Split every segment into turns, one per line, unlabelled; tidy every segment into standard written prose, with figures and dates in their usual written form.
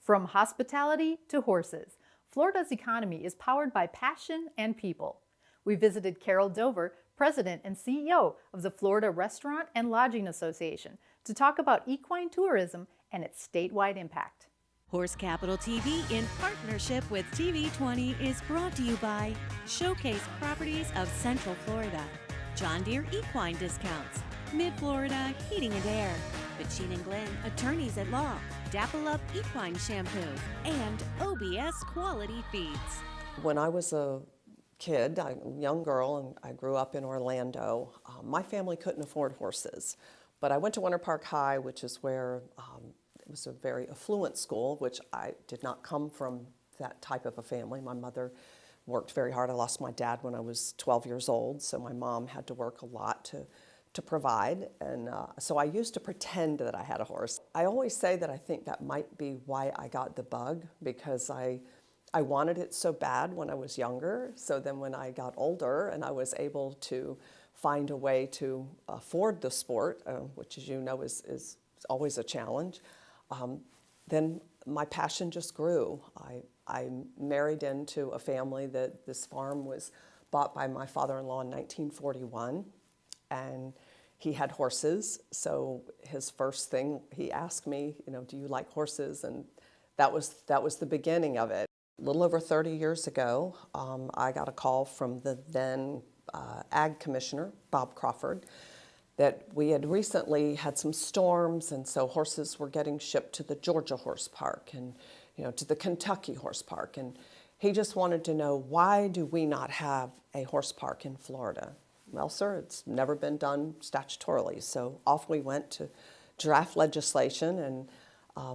From hospitality to horses, Florida's economy is powered by passion and people. We visited Carol Dover, President and CEO of the Florida Restaurant and Lodging Association, to talk about equine tourism and its statewide impact.
Horse Capital TV, in partnership with TV20, is brought to you by Showcase Properties of Central Florida, John Deere Equine Discounts, Mid-Florida Heating and Air, Machine & Glenn Attorneys at Law, Dapple Up Equine Shampoo, and OBS Quality Feeds.
When I was a kid, a young girl, and I grew up in Orlando, my family couldn't afford horses. But I went to Winter Park High, which is where it was a very affluent school, which I did not come from that type of a family. My mother worked very hard. I lost my dad when I was 12 years old, so my mom had to work a lot to provide, and so I used to pretend that I had a horse. I always say that I think that might be why I got the bug, because I wanted it so bad when I was younger, so then when I got older and I was able to find a way to afford the sport, which as you know is always a challenge, then my passion just grew. I married into a family that this farm was bought by my father-in-law in 1941, and he had horses, so his first thing he asked me, do you like horses? And that was the beginning of it. A little over 30 years ago, I got a call from the then Ag Commissioner, Bob Crawford, that we had recently had some storms, and so horses were getting shipped to the Georgia Horse Park and to the Kentucky Horse Park, and he just wanted to know, why do we not have a horse park in Florida? Well, sir, it's never been done statutorily, so off we went to draft legislation, and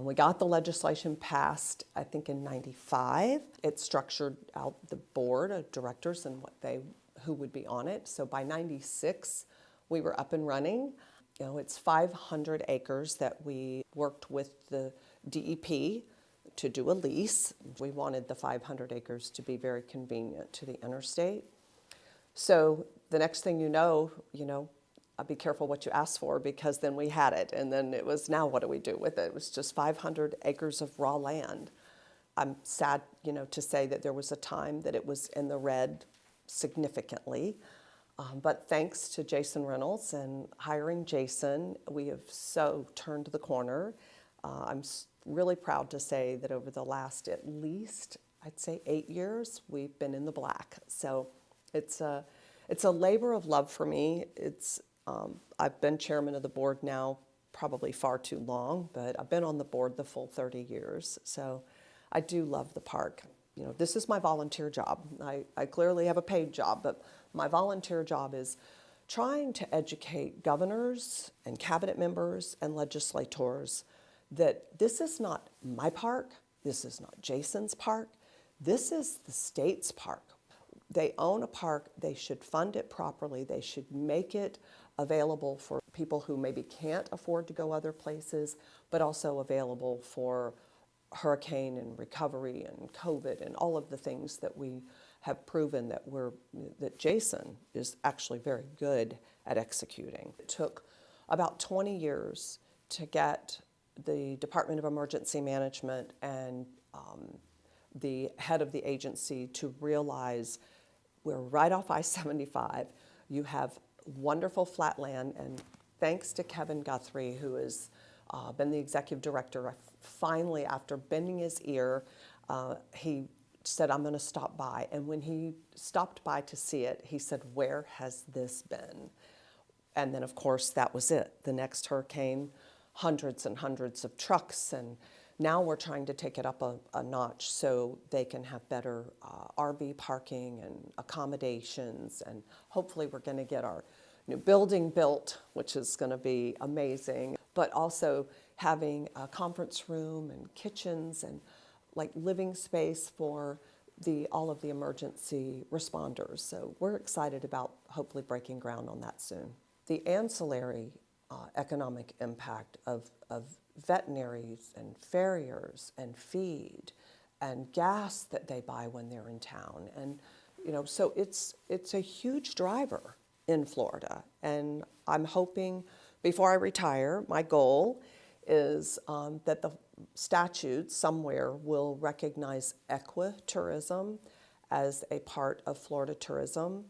we got the legislation passed, I think, in '95. It structured out the board of directors and who would be on it. So by '96, we were up and running. It's 500 acres that we worked with the DEP to do a lease. We wanted the 500 acres to be very convenient to the interstate. So the next thing you know, I'll be careful what you ask for, because then we had it, and then it was, now what do we do with it? It was just 500 acres of raw land. I'm sad, to say that there was a time that it was in the red significantly, but thanks to Jason Reynolds and hiring Jason, we have so turned the corner. I'm really proud to say that over the last, at least, I'd say 8 years, we've been in the black. So it's a labor of love for me. I've been chairman of the board now probably far too long, but I've been on the board the full 30 years. So I do love the park. This is my volunteer job. I clearly have a paid job, but my volunteer job is trying to educate governors and cabinet members and legislators that this is not my park, this is not Jason's park, this is the state's park. They own a park, they should fund it properly, they should make it available for people who maybe can't afford to go other places, but also available for hurricane and recovery and COVID and all of the things that we have proven that Jason is actually very good at executing. It took about 20 years to get the Department of Emergency Management and the head of the agency to realize we're right off I-75. You have wonderful flat land, and thanks to Kevin Guthrie, who has been the executive director, finally, after bending his ear, he said, I'm going to stop by. And when he stopped by to see it, he said, where has this been? And then, of course, that was it. The next hurricane, hundreds and hundreds of trucks, and now we're trying to take it up a notch so they can have better RV parking and accommodations, and hopefully we're going to get our new building built, which is going to be amazing, but also having a conference room and kitchens and like living space for all of the emergency responders. So we're excited about hopefully breaking ground on that soon. The ancillary economic impact of veterinaries and farriers and feed and gas that they buy when they're in town, and so it's a huge driver in Florida. And I'm hoping before I retire, my goal is that statute somewhere will recognize equitourism as a part of Florida tourism,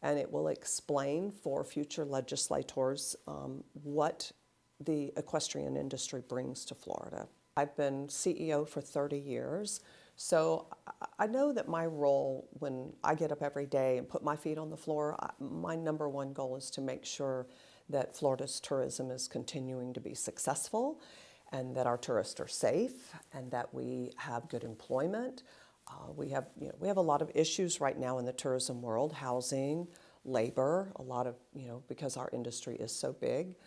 and it will explain for future legislators what the equestrian industry brings to Florida. I've been CEO for 30 years, so I know that my role when I get up every day and put my feet on the floor, my number one goal is to make sure that Florida's tourism is continuing to be successful, and that our tourists are safe, and that we have good employment. We have a lot of issues right now in the tourism world: housing, labor, a lot of, because our industry is so big.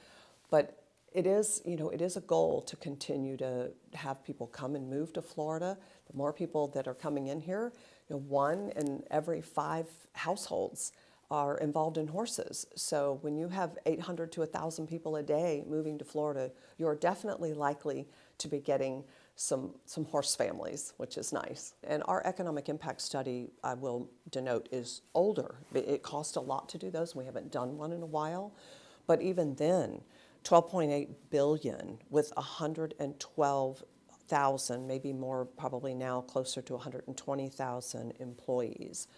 But it is a goal to continue to have people come and move to Florida. The more people that are coming in here, 1 in every 5 households are involved in horses. So when you have 800 to 1,000 people a day moving to Florida, you're definitely likely to be getting some horse families, which is nice. And our economic impact study, I will denote, is older. It cost a lot to do those. We haven't done one in a while. But even then, $12.8 billion with 112,000, maybe more probably now, closer to 120,000 employees.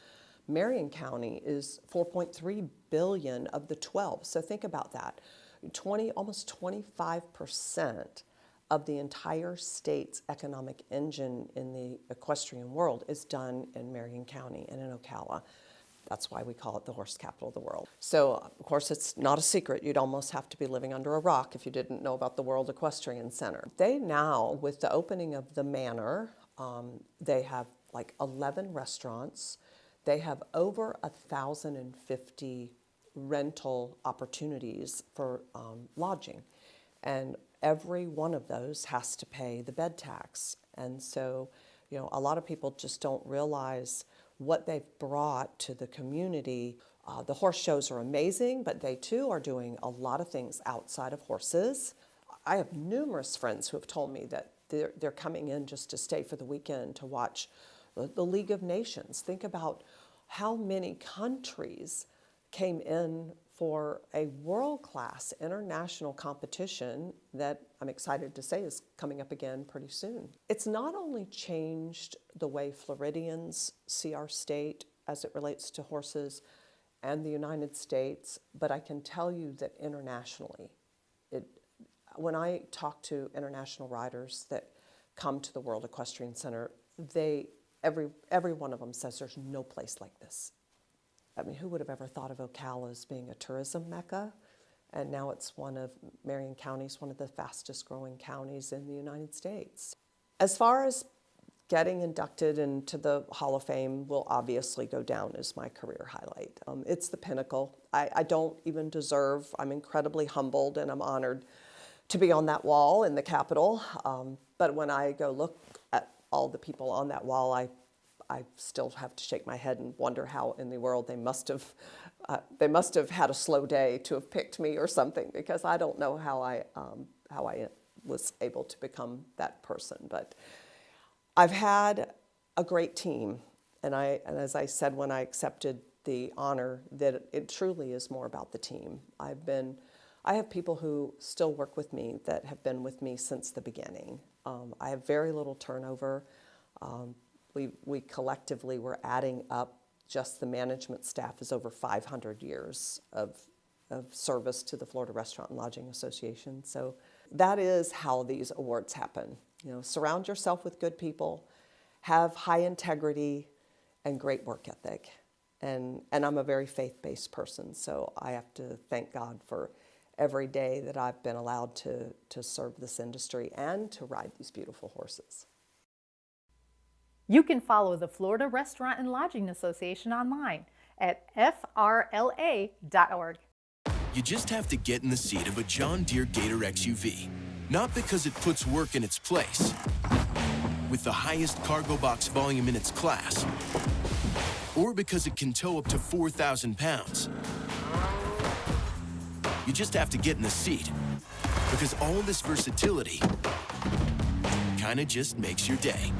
Marion County is $4.3 billion of the 12. So think about that. Almost 25% of the entire state's economic engine in the equestrian world is done in Marion County and in Ocala. That's why we call it the horse capital of the world. So, of course, it's not a secret. You'd almost have to be living under a rock if you didn't know about the World Equestrian Center. They now, with the opening of the Manor, they have like 11 restaurants. They have over 1,050 rental opportunities for lodging. And every one of those has to pay the bed tax. And so, a lot of people just don't realize what they've brought to the community. The horse shows are amazing, but they too are doing a lot of things outside of horses. I have numerous friends who have told me that they're coming in just to stay for the weekend to watch the League of Nations. Think about how many countries came in for a world-class international competition that I'm excited to say is coming up again pretty soon. It's not only changed the way Floridians see our state as it relates to horses and the United States, but I can tell you that internationally, when I talk to international riders that come to the World Equestrian Center, every one of them says there's no place like this. I mean, who would have ever thought of Ocala as being a tourism mecca? And now it's Marion County's one of the fastest growing counties in the United States. As far as getting inducted into the Hall of Fame will obviously go down as my career highlight. It's the pinnacle. I don't even deserve, I'm incredibly humbled and I'm honored to be on that wall in the Capitol. But when I go look at all the people on that wall, I still have to shake my head and wonder how in the world they must have had a slow day to have picked me or something, because I don't know how I was able to become that person. But I've had a great team, and as I said when I accepted the honor, that it truly is more about the team. I have people who still work with me that have been with me since the beginning. I have very little turnover. We collectively were adding up, just the management staff is over 500 years of service to the Florida Restaurant and Lodging Association. So that is how these awards happen. Surround yourself with good people, have high integrity and great work ethic. And I'm a very faith-based person, so I have to thank God for every day that I've been allowed to serve this industry and to ride these beautiful horses.
You can follow the Florida Restaurant and Lodging Association online at frla.org.
You just have to get in the seat of a John Deere Gator XUV. Not because it puts work in its place. With the highest cargo box volume in its class. Or because it can tow up to 4,000 pounds. You just have to get in the seat. Because all this versatility kinda just makes your day.